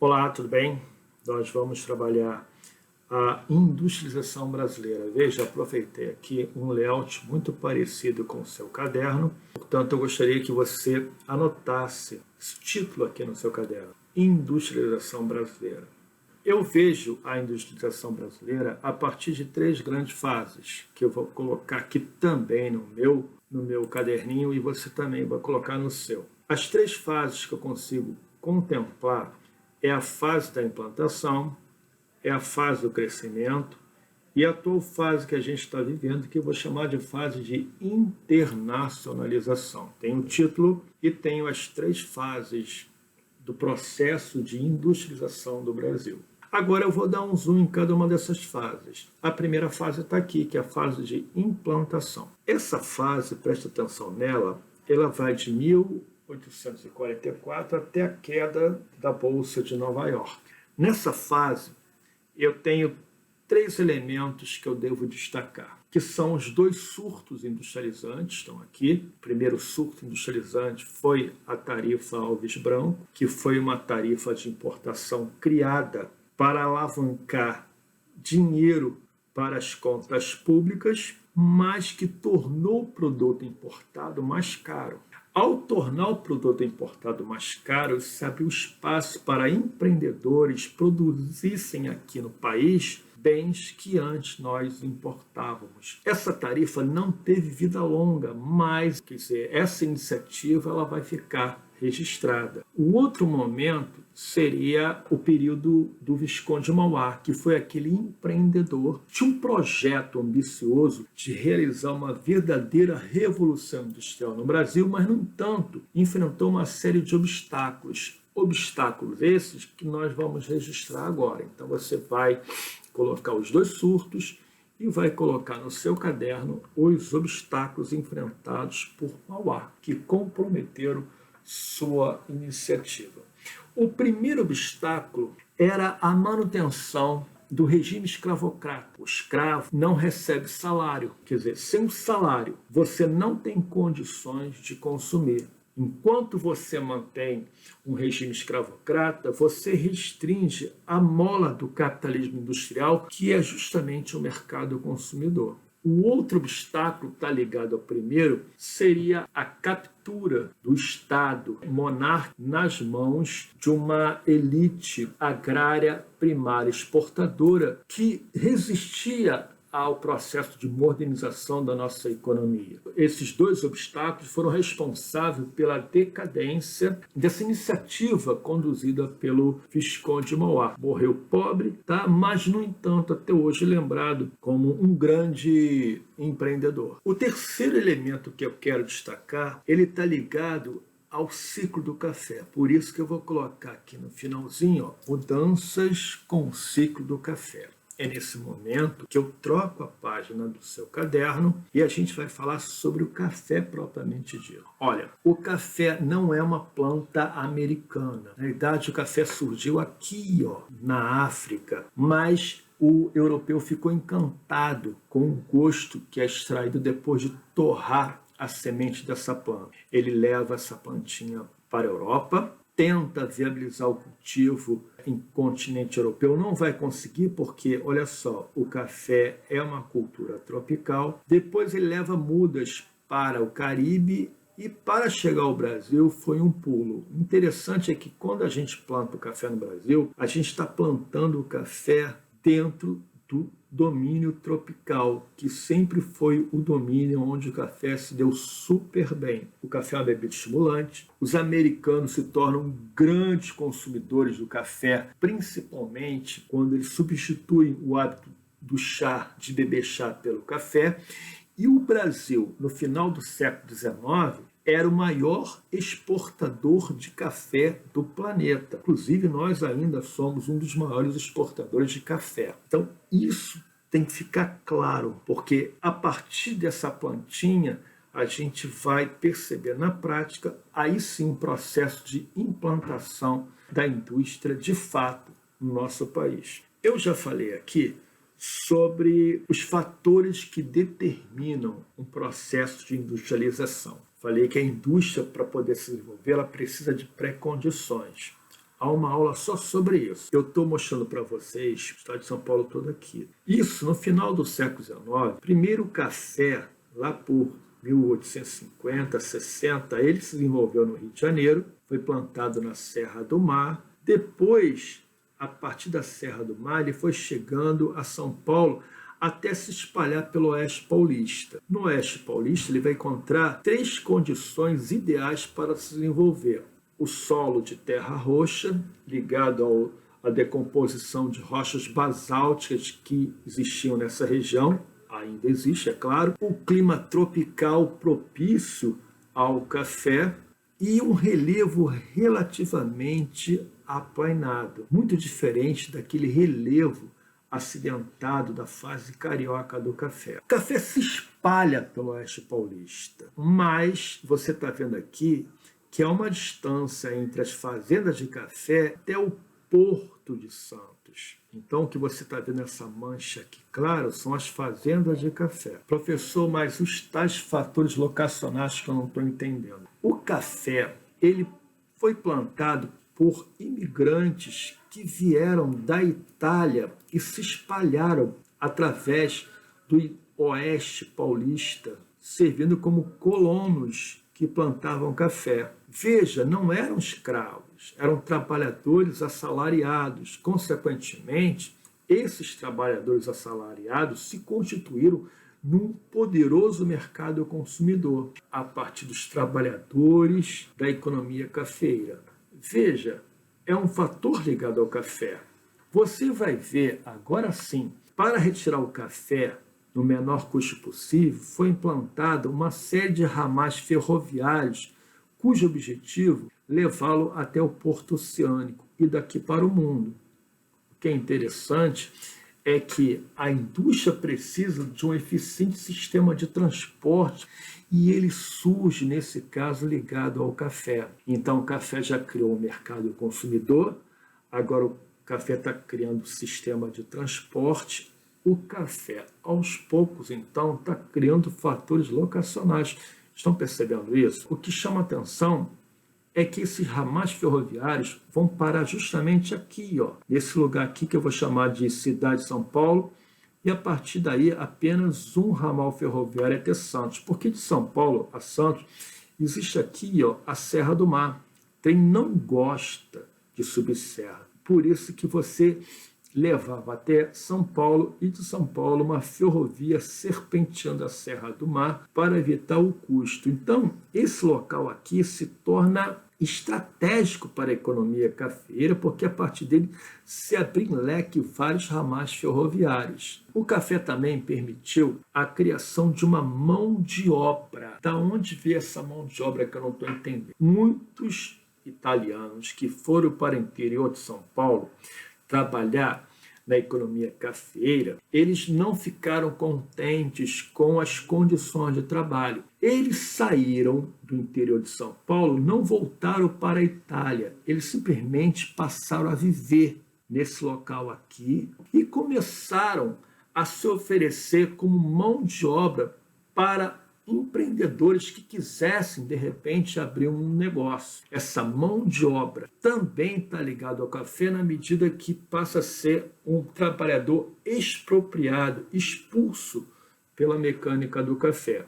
Olá, tudo bem? Nós vamos trabalhar a industrialização brasileira. Veja, aproveitei aqui um layout muito parecido com o seu caderno, portanto eu gostaria que você anotasse esse título aqui no seu caderno, Industrialização Brasileira. Eu vejo a industrialização brasileira a partir de três grandes fases, que eu vou colocar aqui também no meu caderninho e você também vai colocar no seu. As três fases que eu consigo contemplar é a fase da implantação, é a fase do crescimento e a atual fase que a gente está vivendo, que eu vou chamar de fase de internacionalização. Tem o título e tenho as três fases do processo de industrialização do Brasil. Agora eu vou dar um zoom em cada uma dessas fases. A primeira fase está aqui, que é a fase de implantação. Essa fase, presta atenção nela, ela vai de 1844 até a queda da Bolsa de Nova York. Nessa fase, eu tenho três elementos que eu devo destacar, que são os dois surtos industrializantes, estão aqui. O primeiro surto industrializante foi a tarifa Alves Branco, que foi uma tarifa de importação criada para alavancar dinheiro para as contas públicas, mas que tornou o produto importado mais caro. Ao tornar o produto importado mais caro, se abriu espaço para empreendedores produzissem aqui no país bens que antes nós importávamos. Essa tarifa não teve vida longa, mas quer dizer, essa iniciativa ela vai ficar registrada. O outro momento seria o período do Visconde de Mauá, que foi aquele empreendedor que tinha um projeto ambicioso de realizar uma verdadeira revolução industrial no Brasil, mas, no entanto, enfrentou uma série de obstáculos. Obstáculos esses que nós vamos registrar agora. Então, você vai colocar os dois surtos e vai colocar no seu caderno os obstáculos enfrentados por Mauá, que comprometeram sua iniciativa. O primeiro obstáculo era a manutenção do regime escravocrata. O escravo não recebe salário, quer dizer, sem um salário, você não tem condições de consumir. Enquanto você mantém um regime escravocrata, você restringe a mola do capitalismo industrial, que é justamente o mercado consumidor. O outro obstáculo está ligado ao primeiro, seria a captura do Estado monárquico nas mãos de uma elite agrária primária exportadora que resistia ao processo de modernização da nossa economia. Esses dois obstáculos foram responsáveis pela decadência dessa iniciativa conduzida pelo Visconde de Mauá. Morreu pobre, tá? Mas, no entanto, até hoje lembrado como um grande empreendedor. O terceiro elemento que eu quero destacar, ele está ligado ao ciclo do café. Por isso que eu vou colocar aqui no finalzinho, mudanças com o ciclo do café. É nesse momento que eu troco a página do seu caderno e a gente vai falar sobre o café propriamente dito. Olha, o café não é uma planta americana. Na verdade, o café surgiu aqui, na África, mas o europeu ficou encantado com o gosto que é extraído depois de torrar a semente dessa planta. Ele leva essa plantinha para a Europa, tenta viabilizar o cultivo em continente europeu, não vai conseguir porque, olha só, o café é uma cultura tropical. Depois ele leva mudas para o Caribe e para chegar ao Brasil foi um pulo. O interessante é que quando a gente planta o café no Brasil, a gente está plantando o café dentro do domínio tropical, que sempre foi o domínio onde o café se deu super bem. O café é uma bebida estimulante, os americanos se tornam grandes consumidores do café, principalmente quando eles substituem o hábito do chá, de beber chá pelo café, e o Brasil, no final do século XIX, era o maior exportador de café do planeta. Inclusive, nós ainda somos um dos maiores exportadores de café. Então, isso tem que ficar claro, porque a partir dessa plantinha, a gente vai perceber na prática, aí sim, o processo de implantação da indústria de fato no nosso país. Eu já falei aqui sobre os fatores que determinam um processo de industrialização. Falei que a indústria, para poder se desenvolver, ela precisa de pré-condições. Há uma aula só sobre isso. Eu estou mostrando para vocês o estado de São Paulo todo aqui. Isso, no final do século XIX, primeiro o café, lá por 1850, 60, ele se desenvolveu no Rio de Janeiro, foi plantado na Serra do Mar. Depois, a partir da Serra do Mar, ele foi chegando a São Paulo até se espalhar pelo Oeste Paulista. No Oeste Paulista, ele vai encontrar 3 condições ideais para se desenvolver. O solo de terra roxa, ligado à decomposição de rochas basálticas que existiam nessa região, ainda existe, é claro. O clima tropical propício ao café e um relevo relativamente aplainado, muito diferente daquele relevo acidentado da fase carioca do café. O café se espalha pelo Oeste Paulista, mas você está vendo aqui que há uma distância entre as fazendas de café até o Porto de Santos. Então, o que você está vendo essa mancha aqui, claro, são as fazendas de café. Professor, mas os tais fatores locacionais que eu não estou entendendo. O café, ele foi plantado por imigrantes que vieram da Itália e se espalharam através do Oeste Paulista, servindo como colonos que plantavam café. Veja, não eram escravos, eram trabalhadores assalariados. Consequentemente, esses trabalhadores assalariados se constituíram num poderoso mercado consumidor, a partir dos trabalhadores da economia cafeira. Veja, é um fator ligado ao café. Você vai ver, agora sim, para retirar o café no menor custo possível, foi implantada uma série de ramais ferroviários cujo objetivo é levá-lo até o porto oceânico e daqui para o mundo. O que é interessante é que a indústria precisa de um eficiente sistema de transporte e ele surge, nesse caso, ligado ao café. Então, o café já criou o mercado consumidor, agora o café está criando o sistema de transporte. O café, aos poucos, então, está criando fatores locacionais. Estão percebendo isso? O que chama atenção é que esses ramais ferroviários vão parar justamente aqui, nesse lugar aqui que eu vou chamar de Cidade de São Paulo, e a partir daí apenas um ramal ferroviário até Santos. Porque de São Paulo a Santos existe aqui a Serra do Mar. O trem não gosta de subir serra. Por isso que você levava até São Paulo e de São Paulo uma ferrovia serpenteando a Serra do Mar para evitar o custo. Então, esse local aqui se torna estratégico para a economia cafeeira, porque a partir dele se abrem em leque vários ramais ferroviários. O café também permitiu a criação de uma mão de obra. Da onde veio essa mão de obra que eu não estou entendendo? Muitos italianos que foram para o interior de São Paulo trabalhar na economia cafeeira, eles não ficaram contentes com as condições de trabalho. Eles saíram do interior de São Paulo, não voltaram para a Itália, eles simplesmente passaram a viver nesse local aqui e começaram a se oferecer como mão de obra para empreendedores que quisessem, de repente, abrir um negócio. Essa mão de obra também está ligada ao café na medida que passa a ser um trabalhador expropriado, expulso pela mecânica do café.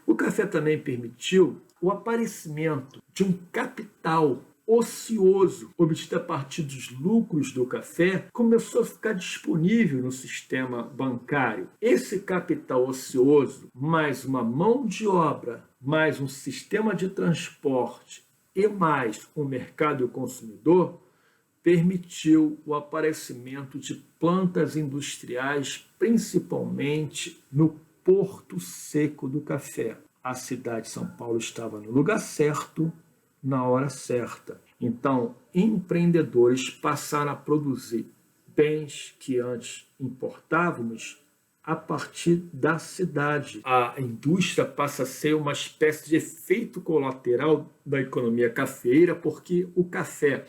O café também permitiu o aparecimento de um capital ocioso, obtido a partir dos lucros do café, começou a ficar disponível no sistema bancário. Esse capital ocioso, mais uma mão de obra, mais um sistema de transporte e mais um mercado consumidor, permitiu o aparecimento de plantas industriais, principalmente no Porto Seco do Café. A cidade de São Paulo estava no lugar certo, na hora certa. Então, empreendedores passaram a produzir bens que antes importávamos a partir da cidade. A indústria passa a ser uma espécie de efeito colateral da economia cafeeira, porque o café,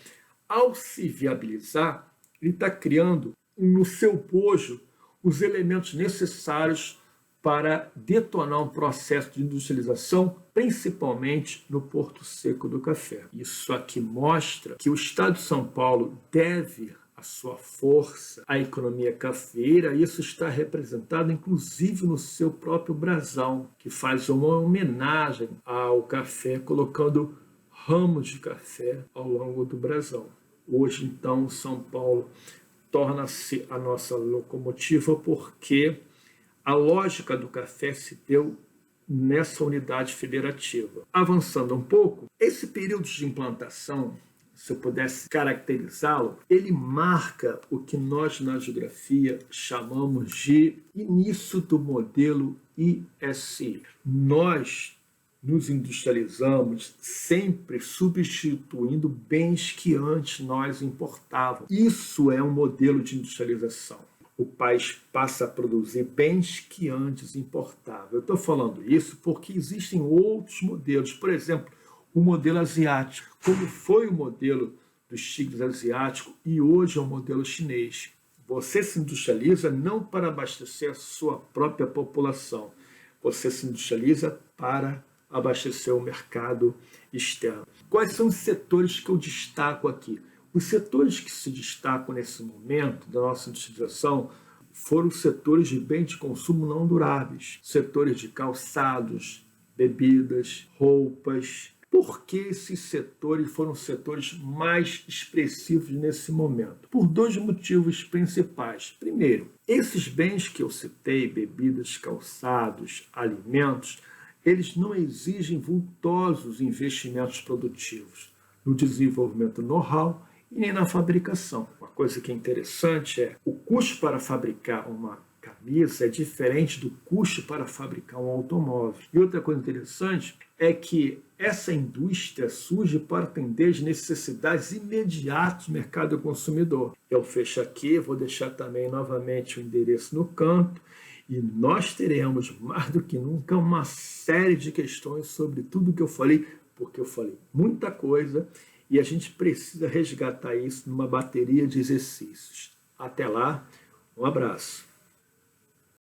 ao se viabilizar, ele está criando no seu bojo os elementos necessários para detonar um processo de industrialização, principalmente no Porto Seco do café. Isso aqui mostra que o Estado de São Paulo deve a sua força à economia cafeeira, e isso está representado inclusive no seu próprio brasão, que faz uma homenagem ao café, colocando ramos de café ao longo do brasão. Hoje, então, São Paulo torna-se a nossa locomotiva porque a lógica do café se deu nessa unidade federativa. Avançando um pouco, esse período de implantação, se eu pudesse caracterizá-lo, ele marca o que nós na geografia chamamos de início do modelo ISI. Nós nos industrializamos sempre substituindo bens que antes nós importávamos. Isso é um modelo de industrialização. O país passa a produzir bens que antes importava. Eu estou falando isso porque existem outros modelos. Por exemplo, o modelo asiático, como foi o modelo dos tigres asiáticos e hoje é o modelo chinês. Você se industrializa não para abastecer a sua própria população. Você se industrializa para abastecer o mercado externo. Quais são os setores que eu destaco aqui? Os setores que se destacam nesse momento da nossa industrialização foram os setores de bens de consumo não duráveis, setores de calçados, bebidas, roupas. Por que esses setores foram os setores mais expressivos nesse momento? Por dois motivos principais. Primeiro, esses bens que eu citei, bebidas, calçados, alimentos, eles não exigem vultosos investimentos produtivos no desenvolvimento know-how e nem na fabricação. Uma coisa que é interessante é o custo para fabricar uma camisa é diferente do custo para fabricar um automóvel. E outra coisa interessante é que essa indústria surge para atender as necessidades imediatas do mercado consumidor. Eu fecho aqui, vou deixar também novamente o endereço no canto, e nós teremos, mais do que nunca, uma série de questões sobre tudo que eu falei, porque eu falei muita coisa, e a gente precisa resgatar isso numa bateria de exercícios. Até lá, um abraço.